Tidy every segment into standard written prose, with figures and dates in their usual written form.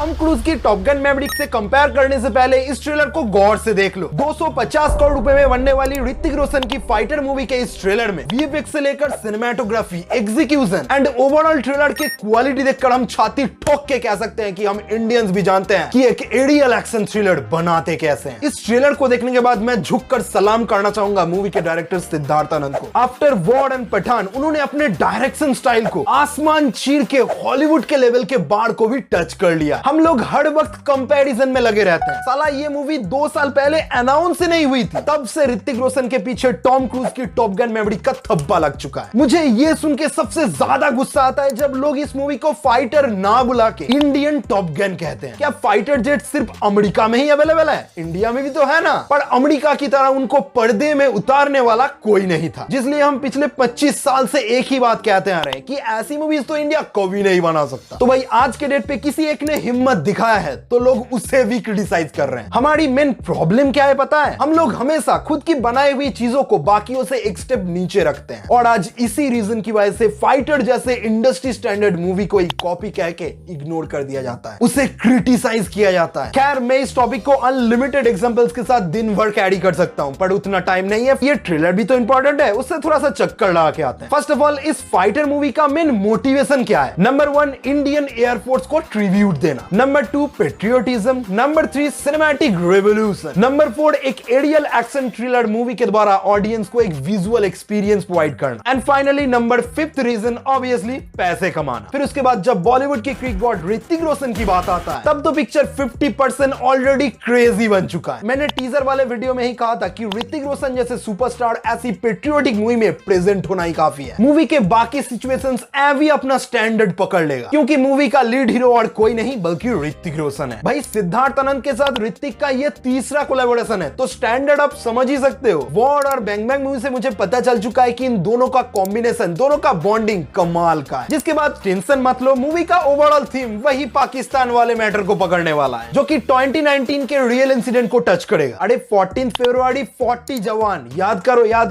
Tom cruise की top gun Maverick से compare करने से पहले इस ट्रेलर को गौर से देख लो। 250 करोड़ रुपए में बनने वाली ऋतिक रोशन की फाइटर मूवी के इस ट्रेलर में वीएफएक्स से लेकर cinematography, execution and overall trailer की क्वालिटी देखकर हम छाती ठोक के कह सकते हैं कि हम इंडियंस भी जानते हैं कि एक एरियल एक्शन थ्रिलर बनाते कैसे हैं। इस ट्रेलर को देखने के बाद मैं झुककर सलाम करना चाहूंगा मूवी के डायरेक्टर सिद्धार्थ आनंद को। आफ्टर वॉर एंड पठान उन्होंने अपने डायरेक्शन स्टाइल को आसमान चीर के हॉलीवुड के लेवल के बाढ़ को भी टच कर लिया। हम लोग हर वक्त कंपैरिजन में लगे रहते हैं। साला ये मूवी 2 साल पहले अनाउंस ही नहीं हुई थी, तब से ऋतिक रोशन के पीछे टॉम क्रूज की टॉप गन मैवरिक का थप्पा लग चुका है। मुझे ये सुन के सबसे ज्यादा गुस्सा आता है जब लोग इस मूवी को फाइटर ना बुला के इंडियन टॉप गन कहते हैं। क्या फाइटर जेट सिर्फ अमेरिका में ही अवेलेबल है? इंडिया में भी तो है ना, पर अमेरिका की तरह उनको पर्दे में उतारने वाला कोई नहीं था, जिसलिए हम पिछले 25 साल से एक ही बात कहते आ रहे हैं कि ऐसी मूवीज तो इंडिया कभी नहीं बना सकता। तो भाई आज के डेट पे किसी एक ने हिम्मत दिखाया है तो लोग उसे भी क्रिटिसाइज कर रहे हैं। हमारी मेन प्रॉब्लम क्या है पता है? हम लोग हमेशा खुद की बनाई हुई चीजों को बाकियों से एक स्टेप नीचे रखते हैं, और आज इसी रीजन की वजह से फाइटर जैसे इंडस्ट्री स्टैंडर्ड मूवी को एक कॉपी कह के इग्नोर कर दिया जाता है, उसे क्रिटिसाइज किया जाता है। खैर मैं इस टॉपिक को अनलिमिटेड एग्जांपल्स के साथ दिन भर कैरी कर सकता हूं, पर उतना टाइम नहीं है। ये ट्रेलर भी तो इंपॉर्टेंट है, उससे थोड़ा सा चक्कर लगा के आते हैं। फर्स्ट ऑफ ऑल इस फाइटर मूवी का मेन मोटिवेशन क्या है? नंबर 1 इंडियन एयरफोर्स को ट्रिब्यूट देना, number 2 patriotism, number 3 cinematic revolution, number 4 एक एरियल एक्शन थ्रिलर मूवी के द्वारा ऑडियंस को एक विजुअल एक्सपीरियंस प्रोवाइड करना, and finally number 5th reason obviously पैसे कमाना। फिर उसके बाद जब बॉलीवुड के क्रिक गॉड ऋतिक रोशन की बात आता है तब तो पिक्चर 50% ऑलरेडी क्रेजी बन चुका है। मैंने टीजर वाले वीडियो में ही कहा था कि ऋतिक रोशन जैसे सुपरस्टार ऐसी पेट्रियोटिक मूवी में प्रेजेंट होना ही काफी है। मूवी के बाकी सिचुएशंस एवी अपना स्टैंडर्ड पकड़ लेगा, क्योंकि मूवी का लीड हीरो और कोई नहीं बल्कि ऋतिक रोशन है। भाई सिद्धार्थ आनंद के साथ ऋतिक का ये तीसरा कोलैबोरेशन है, तो स्टैंडर्ड आप समझ ही सकते हो। वॉर और बैंग बैंग मूवी से मुझे पता चल चुका है कि इन दोनों का कॉम्बिनेशन, दोनों का बॉन्डिंग कमाल का है। जिसके बाद टेंशन मत लो, मूवी का ओवरऑल थीम वही पाकिस्तान वाले मैटर को पकड़ने वाला है, जो कि 2019 के रियल इंसिडेंट को टच करेगा। अरे 14 फरवरी 40 जवान, याद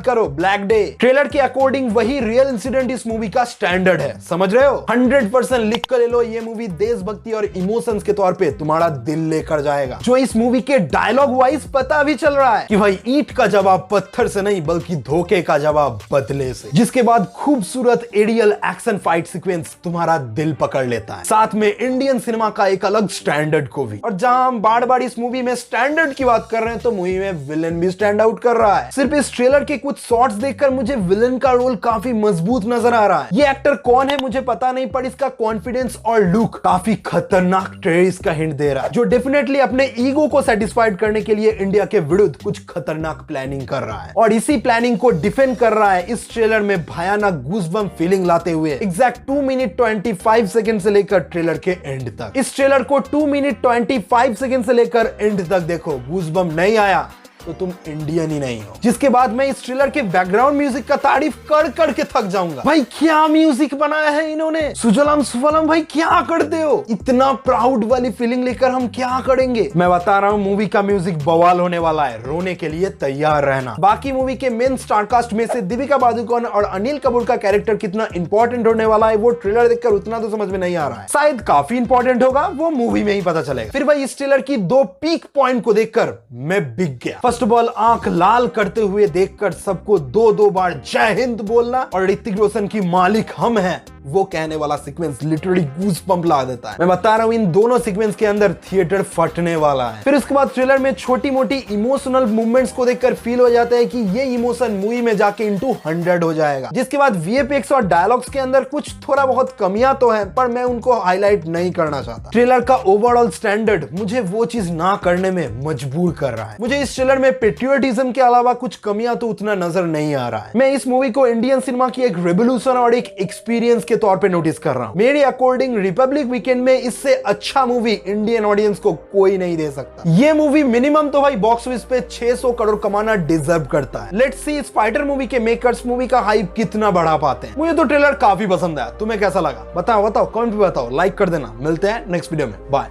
करो ब्लैक डे। ट्रेलर के अकॉर्डिंग वही रियल इंसिडेंट इस मूवी का स्टैंडर्ड है, समझ रहे हो? 100% लिख कर ले लो, ये मूवी देशभक्ति और इमोशंस के तौर पे तुम्हारा दिल लेकर जाएगा। जो इस मूवी के डायलॉग वाइज पता भी चल रहा है कि भाई ईंट का जवाब पत्थर से नहीं बल्कि धोखे का जवाब बदले से। जिसके बाद खूबसूरत एरियल एक्शन फाइट सीक्वेंस तुम्हारा दिल पकड़ लेता है, साथ में इंडियन सिनेमा का एक अलग स्टैंडर्ड को भी। और जहां हम बार बार इस मूवी में स्टैंडर्ड की बात कर रहे हैं तो मूवी में विलेन भी स्टैंड आउट कर रहा है। सिर्फ इस ट्रेलर के कुछ शॉट्स देखकर मुझे विलेन का रोल काफी मजबूत नजर आ रहा है। ये एक्टर कौन है मुझे पता नहीं, पर इसका कॉन्फिडेंस और लुक काफी खतरनाक टेररिस्ट का हिंट दे रहा है, जो डेफिनेटली अपने ईगो को सेटिस्फाइड करने के लिए इंडिया के विरुद्ध कुछ खतरनाक प्लानिंग कर रहा है, और इसी प्लानिंग को डिफेंड कर रहा है इस ट्रेलर में भयानक गूज़बम्प फीलिंग लाते हुए एग्जैक्ट 2 मिनट 25 सेकंड से लेकर ट्रेलर के एंड तक। इस ट्रेलर को 2 मिनट 25 सेकंड से लेकर एंड तक देखो, गूज़बम्प नहीं आया तो तुम इंडियन ही नहीं हो। जिसके बाद मैं इस ट्रेलर के बैकग्राउंड म्यूजिक का तारीफ कर के थक जाऊंगा। भाई क्या म्यूजिक बनाया है इन्होंने, सुजलम सुफलम। भाई क्या करते हो, इतना प्राउड वाली फीलिंग लेकर हम क्या करेंगे? मैं बता रहा हूँ मूवी का म्यूजिक बवाल होने वाला है, रोने के लिए तैयार रहना। बाकी मूवी के मेन स्टारकास्ट में से दीपिका पादुकोण और अनिल कपूर का कैरेक्टर कितना इंपॉर्टेंट होने वाला है वो ट्रेलर देखकर उतना तो समझ में नहीं आ रहा है, शायद काफी इंपॉर्टेंट होगा, वो मूवी में ही पता चलेगा। फिर भाई इस ट्रेलर की 2 पीक पॉइंट को देखकर मैं बिक गया। फर्स्ट ऑफ ऑल आंख लाल करते हुए देखकर सबको 2-2 बार जय हिंद बोलना और ऋतिक रोशन की मालिक हम हैं वो कहने वाला सीक्वेंस लिटरली गूज़बम्प ला देता है। मैं बता रहा हूं इन दोनों सीक्वेंस के अंदर थिएटर फटने वाला है। फिर उसके बाद ट्रेलर में छोटी मोटी इमोशनल मूवमेंट्स को देखकर फील हो जाता है कि ये इमोशन मूवी में जाके इंटू 100 हो जाएगा। जिसके बाद वीएफएक्स और डायलॉग्स के अंदर कुछ थोड़ा बहुत कमियां तो हैं, पर मैं उनको हाईलाइट नहीं करना चाहता। ट्रेलर का ओवरऑल स्टैंडर्ड मुझे वो चीज ना करने में मजबूर कर रहा है। मुझे इस ट्रेलर में पेट्रियोटिज्म के अलावा कुछ कमियां तो उतना नजर नहीं आ रहा है। मैं इस मूवी को इंडियन सिनेमा की एक रेवोल्यूशन और एक एक्सपीरियंस के तौर पे नोटिस कर रहा हूं। मेरे अकॉर्डिंग रिपब्लिक वीकेंड में इससे अच्छा मूवी इंडियन ऑडियंस को कोई नहीं दे सकता। ये मूवी मिनिमम तो भाई बॉक्स ऑफिस पे 600 करोड़ कमाना डिजर्व करता है। लेट्स सी स्पाइडर मूवी के मेकर्स मूवी का हाइप कितना बढ़ा पाते हैं। मुझे तो ट्रेलर काफी पसंद आया, तुम्हें कैसा लगा बताओ कमेंट में बताओ, लाइक कर देना। मिलते हैं नेक्स्ट वीडियो में, बाय।